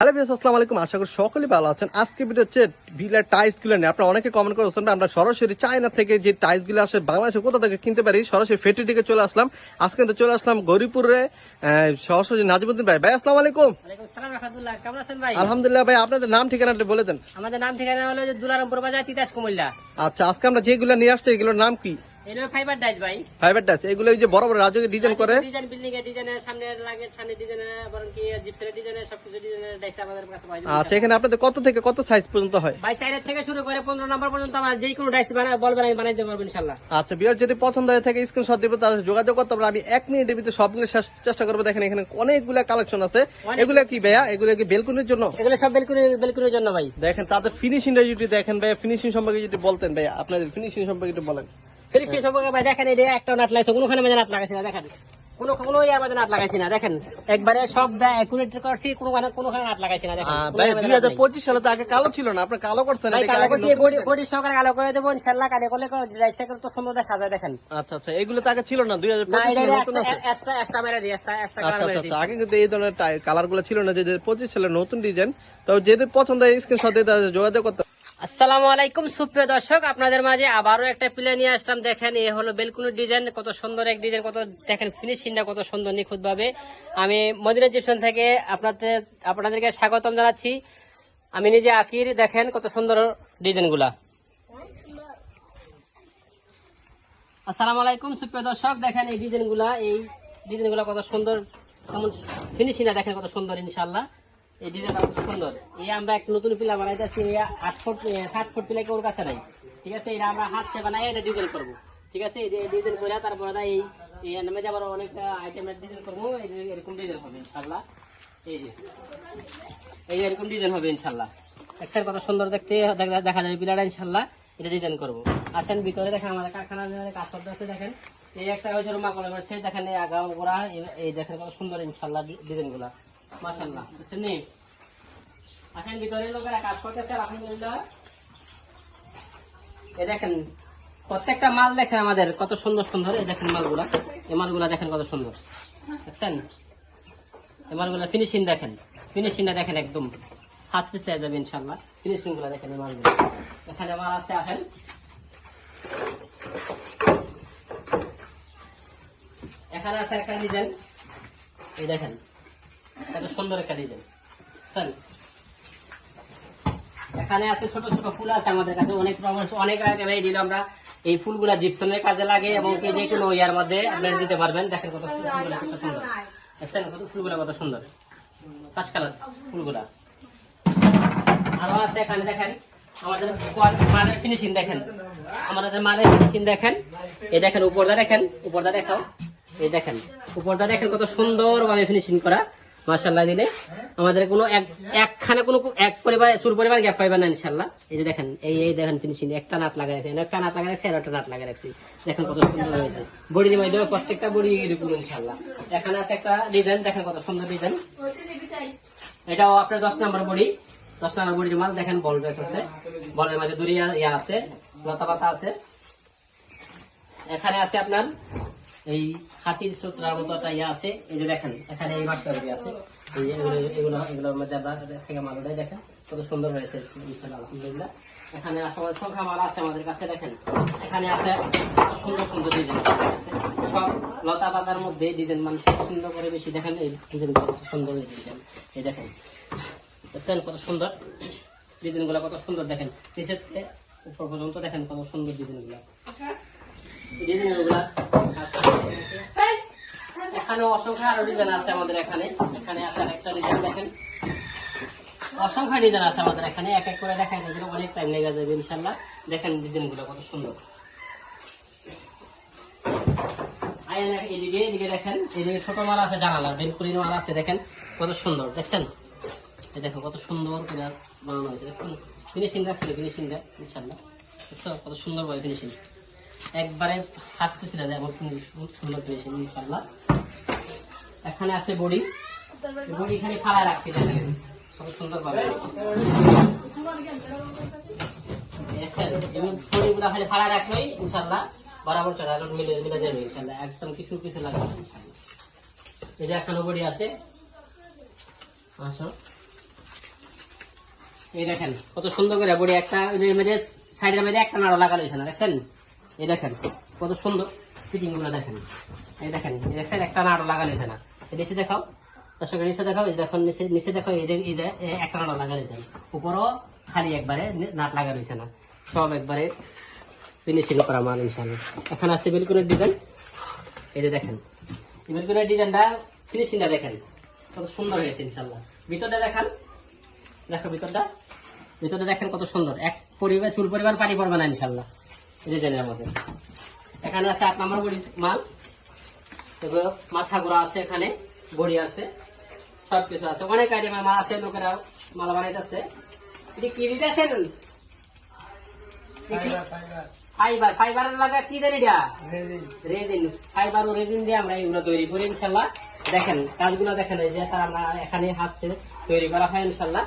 Hello viewers, আসসালামু আলাইকুম। আশা করি সকলেই ভালো আছেন। আজকে ভিডিও হচ্ছে ভিলার টাইলসগুলো নিয়ে। আপনারা অনেকে কমেন্ট করেছেন আমরা সরাসরি চায়না থেকে যে টাইলসগুলো আসে বাংলাদেশে কোথা থেকে কিনতে পারি, সরাসরি ফ্যাক্টরি থেকে চলে আসলাম। আজকে কিন্তু চলে আসলাম গৌরীপুরে, সরাসরি নাজিমুদ্দিন ভাই। ভাই আসসালামু আলাইকুম। ওয়ালাইকুম আসসালাম রাহমাতুল্লাহ। কেমন আছেন ভাই? আলহামদুলিল্লাহ ভাই, আপনাদের নাম ঠিকানাটা বলে দেন। আমাদের নাম ঠিকানা হলো যে দুলারামপুর বাজার, তিতাস কুমিল্লা। আচ্ছা, আজকে আমরা যেগুলো নিয়ে আসছি এগুলোর নাম কি? এটা ফাইবার ডাইস ভাই। ফাইবার টাইলস, এগুলো এই যে বড় বড় রাজুকে ডিজাইন করে, ডিজাইন বিল্ডিং এর ডিজাইনের সামনে লাগে, সামনে ডিজাইনের বরং কি জিপসের ডিজাইনের সবকিছু ডিজাইনের ডাইস আমাদের কাছে পাওয়া যায়। আচ্ছা, এখানে আপনাদের কত থেকে কত সাইজ পর্যন্ত হয়? ভাই 4 থেকে শুরু করে 15 নাম্বার পর্যন্ত আমরা যে কোনো ডাইস বলবেন আমি বানাই দেব ইনশাআল্লাহ। আচ্ছা ভিউয়ার, যদি পছন্দ হয়ে থাকে স্ক্রিনশট দিবেন, তাহলে যোগাযোগ করতে পারবেন। আমি 1 মিনিটের ভিতরে সবগুলো চেষ্টা করবো। দেখেন এখানে অনেকগুলা কালেকশন আছে। এগুলা কি ভাইয়া? এগুলা কি বেলকুনির জন্য? এগুলো সব বেলকুনির জন্য ভাই। দেখেন তাদের ফিনিশিংটা যদি দেখেন ভাইয়া, ফিনিশিং সম্পর্কে যদি বলতেন ভাইয়া, আপনাদের ফিনিশিং সম্পর্কে একটু বলেন। ফিনিশিং সম্পর্কে ভাই দেখেন, এই একটা নাট লাগাইছে, কোনখানে মাঝে নাট লাগাইছে না, দেখেন কোনো ইয়ার মাঝে নাট লাগাইছি না, দেখেন একবারে সব একুরেট করছি, কোনখানে নাট লাগাইছি না। দেখেন ভাই 2025 সালে তো আগে কালো ছিল না, আপনি কালো করছেন। ভাই কালো করে বডি সহকারে কালো করে দেব ইনশাআল্লাহ। কালো করলে ডাইসটা তো সুন্দর দেখা যায়। দেখেন আচ্ছা আচ্ছা, এগুলো তো আগে ছিল না, না 2025 এটা সালে নতুন আছে। এক্সট্রা মেরা দি এক্সট্রা আচ্ছা কালার মেরা দি। আচ্ছা, আগে কিন্তু এই ধরনের কালারগুলো ছিল না। 2025 সালে নতুন ডিজাইন। তো যেদের পছন্দ হয় স্ক্রিনশট দিয়ে যোগাযোগ করতে। আসসালামু আলাইকুম সুপ্রিয় দর্শক, আপনাদের মাঝে আবারও একটা প্লে নিয়ে আসলাম। দেখেন এই হলো বেলকুনির ডিজাইন, কত সুন্দর এক ডিজাইন, কত দেখেন ফিনিশিংটা কত সুন্দর নিখুঁত ভাবে। আমি মদিনা জিপসন থেকে আপনাদেরকে স্বাগতম জানাচ্ছি। আমি নিজে আকির। দেখেন কত সুন্দর ডিজাইন গুলা। আসসালামু আলাইকুম সুপ্রিয় দর্শক, দেখেন এই ডিজাইন গুলা কত সুন্দর, কেমন ফিনিশিংটা দেখেন কত সুন্দর। ইনশাআল্লাহ এই ডিজাইনটা খুব সুন্দর। এই আমরা এক নতুন পিলা বানাইতেছি, 8 ফুট 7 ফুট পিলা ওর কাছে নাই, ঠিক আছে। এটা আমরা হাতে বানাই এটা ডিজাইন করবো, ঠিক আছে। এই ডিজাইন করে তারপরে এই নামে আবার অনেকটা আইটেমের ডিজাইন করবো। এরকম ডিজাইন হবে ইনশাআল্লাহ। এই যে এই এরকম ডিজাইন হবে ইনশাআল্লাহ। দেখছেন কত সুন্দর দেখতে দেখা যাবে পিলাটা ইনশাআল্লাহ। এটা ডিজাইন করবো। আসেন ভিতরে দেখেন আমাদের কারখানা কাজ করতে আছে। দেখেন এই একটা হচ্ছে রুমা কলমের সেট, দেখেন এই আগাম করা, এই দেখেন কত সুন্দর ইনশাআল্লাহ ডিজাইন গুলা, মাশাআল্লাহ। বুঝছেন নি? আসেন ভিতরে লোকেরা কাজ করতেছে আলহামদুলিল্লাহ। এই দেখেন প্রত্যেকটা মাল দেখেন আমাদের কত সুন্দর সুন্দর। এই দেখেন মালগুলা, এই মালগুলা দেখেন কত সুন্দর, দেখছেন এই মালগুলা ফিনিশিং দেখেন, ফিনিশিংটা দেখেন একদম হাত পিছলে যাবে ইনশাআল্লাহ। ফিনিশিং গুলা দেখেন এই মালগুলা। এখানে মাল আছে, আসেন এখানে আছে একটা ডিজাইন। এই দেখেন কত সুন্দর একটা ডিজাইন। এখানে আছে ছোট ছোট ফুল আছে আমাদের কাছে অনেক দিল। আমরা এই ফুলগুলা জিপসনের কাজে লাগে এবং যে কোনো ইয়ার মধ্যে আপনারা দিতে পারবেন। দেখেন কত ফুলগুলা কত সুন্দর, দেখছেন কত ফুলগুলা কত সুন্দর, ফার্স্ট ক্লাস ফুলগুলা। আরো আছে এখানে দেখেন আমাদের মালের ফিনিশিং দেখেন, আমাদের মালের ফিনিশিং দেখেন। এই দেখেন উপরটা দেখেন, উপরটা দেখাও। এই দেখেন উপরটা দেখেন কত সুন্দর ভাবে ফিনিশিং করা, মাশাআল্লাহ। দিলে আমাদের কোনো একখানে কোনো এক চুল পরিমাণ গ্যাপ পাইবেন না ইনশাআল্লাহ। এই যে দেখেন এই দেখেন ফিনিশিং, একটা নাট লাগাই রাখছে, একটা নাট লাগাই রাখছে, আর একটা নাট লাগাই রাখছি। দেখেন কত সুন্দর হয়েছে। বডির মধ্যে প্রত্যেকটা বডি এরকম ইনশাআল্লাহ। এখানে আছে একটা ডিজাইন, দেখেন কত সুন্দর ডিজাইন। এটাও আপনার 10 নম্বর বডি, 10 নম্বর বডির মাল। দেখেন বল ড্রেস আছে, বলের মধ্যে দড়ি ইয়া আছে, লতা পাতা আছে। এখানে আছে আপনার এই হাতির সুতরার মতো একটা ইয়ে আছে। এই যে দেখেন এখানে এই মাস্টার আছে, এগুলোর মধ্যে থেকে মালটাই দেখেন কত সুন্দর হয়েছে আলহামদুলিল্লাহ। এখানে আছে সংখ্যা মাল আছে আমাদের কাছে। দেখেন এখানে আছে সুন্দর সুন্দর ডিজাইন, সব লতা পাতার মধ্যে ডিজাইন মানুষ সুন্দর করে বেশি। দেখেন এই ডিজাইন সুন্দর ডিজাইন, এই দেখেন দেখছেন কত সুন্দর ডিজাইন গুলা, কত সুন্দর দেখেন নিচের থেকে উপর পর্যন্ত দেখেন কত সুন্দর ডিজাইন গুলা। এখানে অসংখ্য আরো ডিজাইন আছে আমাদের এখানে। এখানে আছে একটা ডিজাইন, দেখেন অসংখ্য ডিজাইন আছে আমাদের এখানে। এক এক করে দেখাই গেলে অনেক টাইম লেগে যাবে ইনশাআল্লাহ। দেখেন ডিজাইন গুলো কত সুন্দর। এদিকে এদিকে দেখেন, এদিকে ছোট মাল আছে, জানালা বেলকুনির মাল আছে। দেখেন কত সুন্দর, দেখছেন এই দেখো কত সুন্দর করে বানানো হয়েছে। দেখছেন ফিনিশিং রাখছিল, ফিনিশিংটা ইনশাআল্লাহ দেখছো কত সুন্দর ভাবে ফিনিশিং, একবারে হাত পুছিলে যায় এমন সুন্দর ফিনিশিং ইনশাআল্লাহ। এখানে আছে বডি, বডি এখানে ফালা রাখছি, দেখেন কত সুন্দর ভাবে বডিগুলো খালি ফালা রাখলেই ইনশাআল্লাহ বরাবর মিলে যাবে ইনশাআল্লাহ। একদম কিছু কিছু লাগবে ইনশাআল্লাহ। এই যে এখনো বডি আছে, আসো এই দেখেন কত সুন্দর করে বডি একটা সাইডের মধ্যে একটা নাড়া লাগানো হয়েছে না দেখছেন, এই দেখেন কত সুন্দর ফিটিং গুলো দেখেন, এই দেখেন দেখছেন একটা নাড়া লাগানো হয়েছে না, নিচে দেখাও দর্শক, নিচে দেখাও, এই দেখুন নিচে দেখো এই যে একটা নাড়া লাগানো হয়েছে, উপরও খালি একবারে নাট লাগানো হয়েছে না, সব একবারে ফিনিশিং করা মাল ইনশাআল্লাহ। এখানে আছে বেলকুনের ডিজাইন, এই যে দেখেন বেলকুনের ডিজাইনটা ফিনিশিংটা দেখেন কত সুন্দর হয়েছে ইনশাআল্লাহ। ভিতরটা দেখান, দেখো ভিতরটা দেখেন কত সুন্দর, এক পরিবার চুল পরিবার পানি পড়বে না ইনশাআল্লাহ এই ডিজাইনের মধ্যে। এখানে আছে 8 নম্বর বডি মাল, তারপর মাথা ঘোরা আছে, এখানে বড়ি আছে, সবকিছু আছে, অনেক আইটেমের মাল আছে, লোকেরা মাল বানাইতেছে। এটি কি দিতেছেন? ফাইবার, ফাইবারের লাগা কি দেন এটা? রেজিন, ফাইবার ও রেজিন দিয়ে আমরা এগুলো তৈরি করি ইনশাল্লাহ। দেখেন কাজগুলো দেখেন, এই যে আমরা এখানে হাতে তৈরি করা হয় ইনশাল্লাহ।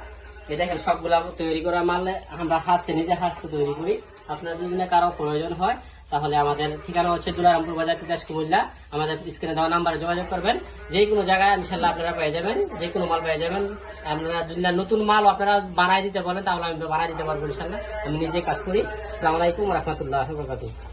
এই দেখেন সবগুলা তৈরি করা মাল আমরা নিজে হাতে তৈরি করি। আপনার যদি কারো প্রয়োজন হয় তাহলে আমাদের ঠিকানা হচ্ছে দুলারামপুর বাজার, তিতাস কুমিল্লা। আমাদের স্ক্রিনে দেওয়া নাম্বারে যোগাযোগ করবেন, যে কোনো জায়গায় ইনশাল্লাহ আপনারা পেয়ে যাবেন, যে কোনো মাল পেয়ে যাবেন। আপনারা যদি নতুন মাল আপনারা বানাই দিতে বলেন তাহলে আমি বানাই দিতে পারবো ইনশাল্লাহ, আমি নিজে কাজ করি। আসসালামু আলাইকুম ওয়া রাহমাতুল্লাহি ওয়া বারাকাতুহু।